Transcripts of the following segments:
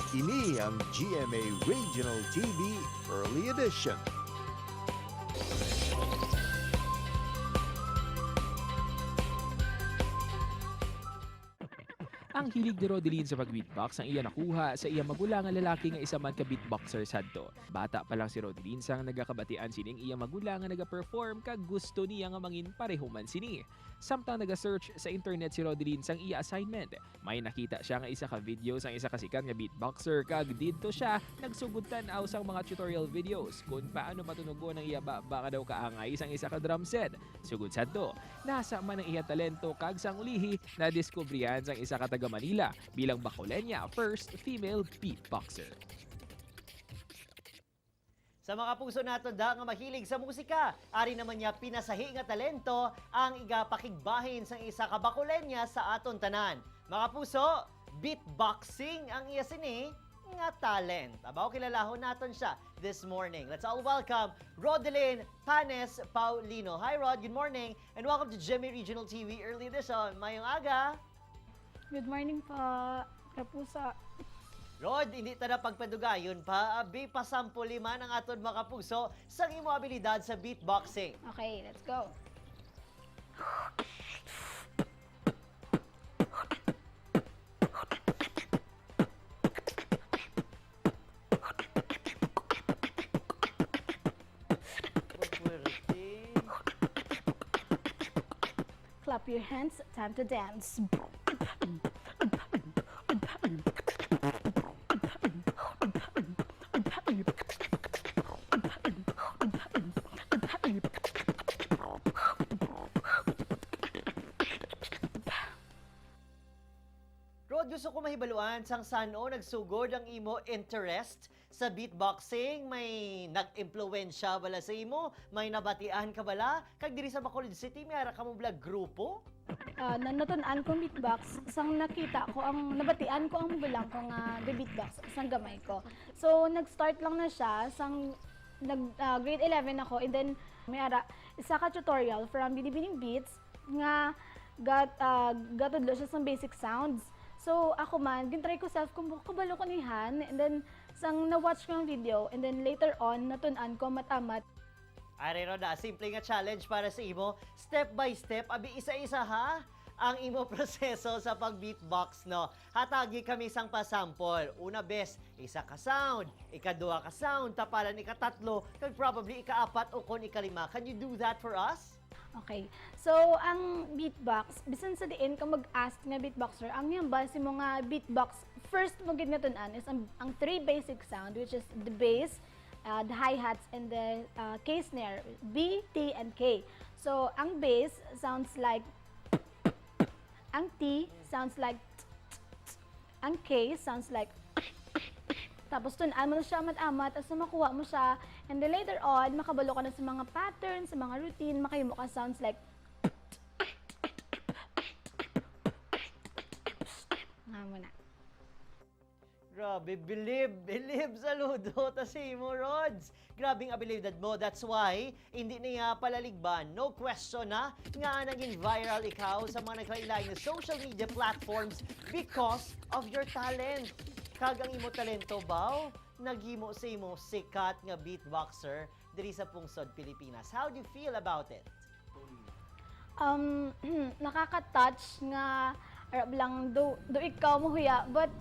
Ini ang GMA Regional TV Early Edition. Ang hilig ni Rodeline sa pag-beatbox ang iya nakuha sa iya magulang nga lalaki nga isa man ka beatboxer sadto. Bata pa lang si Rodeline sang nagakabatian sining iya magulang nga naga-perform kag gusto niya nga mangin pareho man sini. Samtang naga-search sa internet si Rodeline sang iya assignment, may nakita siya nga isa ka video sang isa ka sikat nga beatboxer kag didto siya nagsugod tan-aw sang mga tutorial videos kung paano matunugon ang iya baka daw kaangay sang isa ka drum set. Sugod sadto, nasa man ang iya talento kag sang ulihi na diskubrihan sang isa ka taga Manila bilang Bacolenia first female beatboxer. Sa mga puso nato da nga mahilig sa musika, ari naman niya pinasahi nga talento ang igapakigbahin sang isa ka Bacolenia sa aton tanan. Mga puso, beatboxing ang iya sini nga talent. Abaw kilalahon naton siya this morning. Let's all welcome Rodeline Panes Paulino. Hi Rod, good morning and welcome to GMA Regional TV Early Edition. Mayong aga. Good morning po, kapusa. Rod, hindi ta na pagpadugayon pa, abi pasampuli man ang aton mga puso sa imo abilidad sa beatboxing. Okay, let's go. Clap your hands, time to dance. Rod, gusto ko mahibaluan sang sano nagsugod ang imo interest sa beatboxing. May nag-impluwensya bala sa imo? May nabatian ka bala? Kag diri sa Bacolod City, may ara ka mo bala grupo? Natunan kong beatbox, sang nakita ko, nabatian ko ang bilang ko nga beatbox, sang gamay ko. So, nag-start lang na siya, sang grade 11 ako, and then may ara, isa ka tutorial from Binibining Beats, nga gatudlo siya sang basic sounds. So, ako man, gintry ko self kung kabalo ko nihan, and then, sang na-watch ko yung video, and then later on, natunan ko matamat. Ari Roda, simple nga challenge para sa imo. Step by step, abi isa-isa ha, ang imo proseso sa pag-beatbox, no? Hatagi kami sang pasample. Una best, isa ka sound, ikaduha ka sound, tapalan ikatatlo, kag probably ikaapat o kon ikalima. Can you do that for us? Okay. So, ang beatbox, bisan sa diin ka mag-ask nga beatboxer, ang yung base mo nga beatbox, first mo gid natunan is ang three basic sound, which is the bass, the hi-hats, and the K snare, B, T, and K. So, ang bass sounds like, ang T sounds like, ang K sounds like, tapos tunan mo na siya amat-amat, as makuha mo siya, and then later on, makabalo ka na sa mga patterns, sa mga routine, makahimo ka sounds like, nga mo na. Grabe, believe, saludo ta si mo, Rods. Grabing abilidad mo, that's why, hindi niya palaligban, no question na, nga naging viral ikaw sa mga nagkailaing na social media platforms because of your talent. Kag ang imo talento baw, naghimo sa imo sikat nga beatboxer diri sa pungsod Pilipinas. How do you feel about it? Nakaka-touch nga, lang do ikaw mo huya, but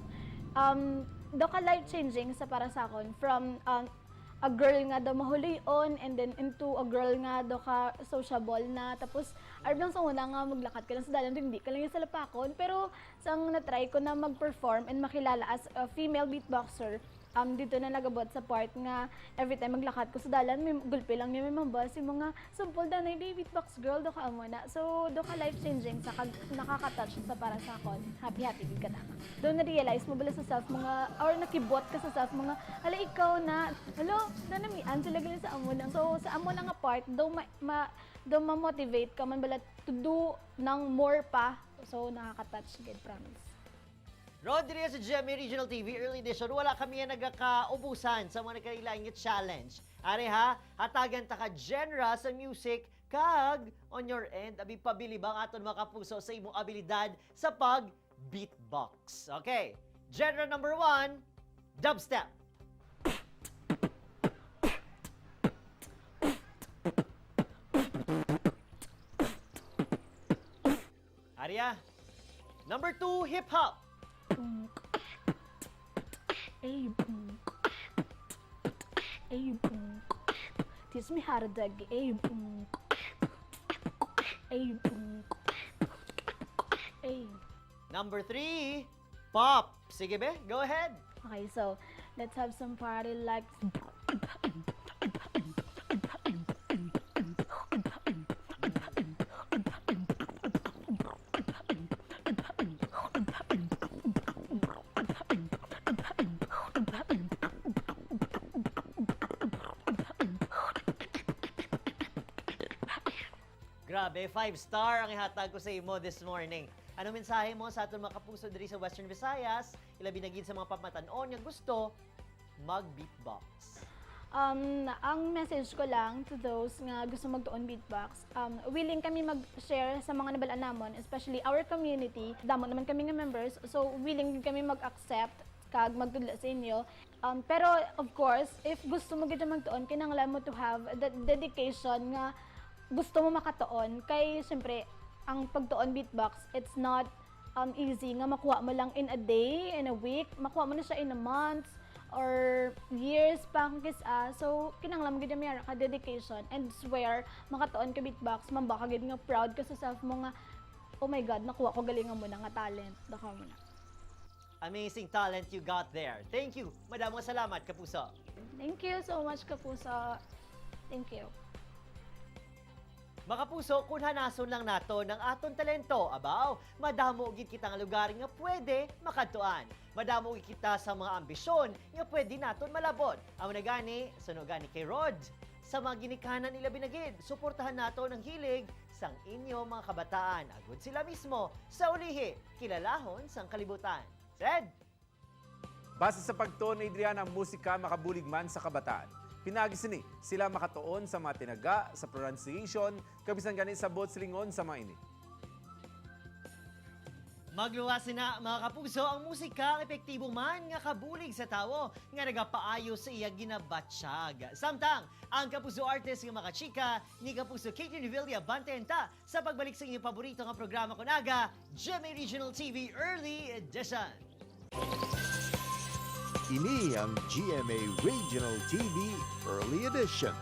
do ka life-changing sa para sa akon from a girl nga daw mahulion and then into a girl nga daw ka sociable na tapos lang sa una nga maglakad ka lang sa dalan hindi ka lang yung salapakon pero sang na-try ko na mag-perform and makilala as a female beatboxer dito na nagabot sa part nga every time maglakad ko sa dalan may gulpi lang niya may mabas yung mga sample na day beatbox girl do ka amo na so do ka life-changing sa nakaka-touch sa para sa akon happy gid ka na do na-realize mo bala sa self mga or nakibot ka sa self mga ala ikaw na hello nanamian sila gali sa amo na so sa amo na nga part do ma-motivate ka man bala to do ng more pa so nakaka-touch gid promise. Rod, diri sa GMA Regional TV Early Edition, wala kami yan nagkakaubusan sa mga nagkailaing challenge. Are ha, hatagan ta ka genre sa music, kag on your end, abi pabili bang aton mga kapuso sa imong abilidad sa pag-beatbox. Okay, genre number 1, Dubstep. Arya. Number 2, hip-hop. Ay, ay, teach me how to dig. Ay, ay, ay. Number 3, pop. Sige be, go ahead. Okay, so let's have some party like. Grabe, 5-star ang ihatag ko sa imo this morning. Ano mensahe mo sa aton mga kapuso diri sa Western Visayas? Ilabi na gid sa mga pamatanon nga gusto mag-beatbox. Ang message ko lang to those nga gusto magtuon beatbox, willing kami mag-share sa mga nabalaan namon, especially our community. Damo naman kami nga members, so willing din kami mag-accept kag magtudlo sa inyo. Pero of course, if gusto mo gid magtuon, kinahanglan mo to have that dedication nga gusto mo makatuon. Kay siyempre, ang pagtuon beatbox, it's not easy nga makuha mo lang in a day, in a week, makuha mo na siya in a month, or years pa kung kisa. So, kinahanglan mo gid may ka dedication and swear makatuon ka beatbox, mambaka gid nga proud ka sa self mo nga, oh my God, nakuha ko galingan mo na nga talent. Daka mo na. Amazing talent you got there. Thank you. Madamong salamat, kapuso. Thank you so much, Kapuso. Thank you. Mga kapuso, kung hanason lang nato ng aton talento, abaw, madamo gid kita nga lugar nga pwede makadtuan. Madamo gid kita sa mga ambisyon nga pwede naton malabot. Amo na gani, suno gani kay Rod. Sa mga ginikanan nila binagid, suportahan nato ng hilig sang inyo mga kabataan. Agud sila mismo sa ulihi, kilalahon sang kalibutan. Zed! Base sa pagtuon ni Adriana ang musika makabulig man sa kabataan. Pinagis ni sila makatuon sa mga tinaga, sa pronunciation, kabisan gani sa bot silingon sa mga ini. Magluwasin na mga kapuso ang musika ang epektibo man nga kabulig sa tawo nga nagapaayo sa iya ginabatsyag. Samtang ang kapuso artist nga makachika ni kapuso Kate Villa Bantenta sa pagbalik sa inyong paborito nga programa kunaga, GMA Regional TV Early Edition. Ini ang GMA Regional TV Early Edition.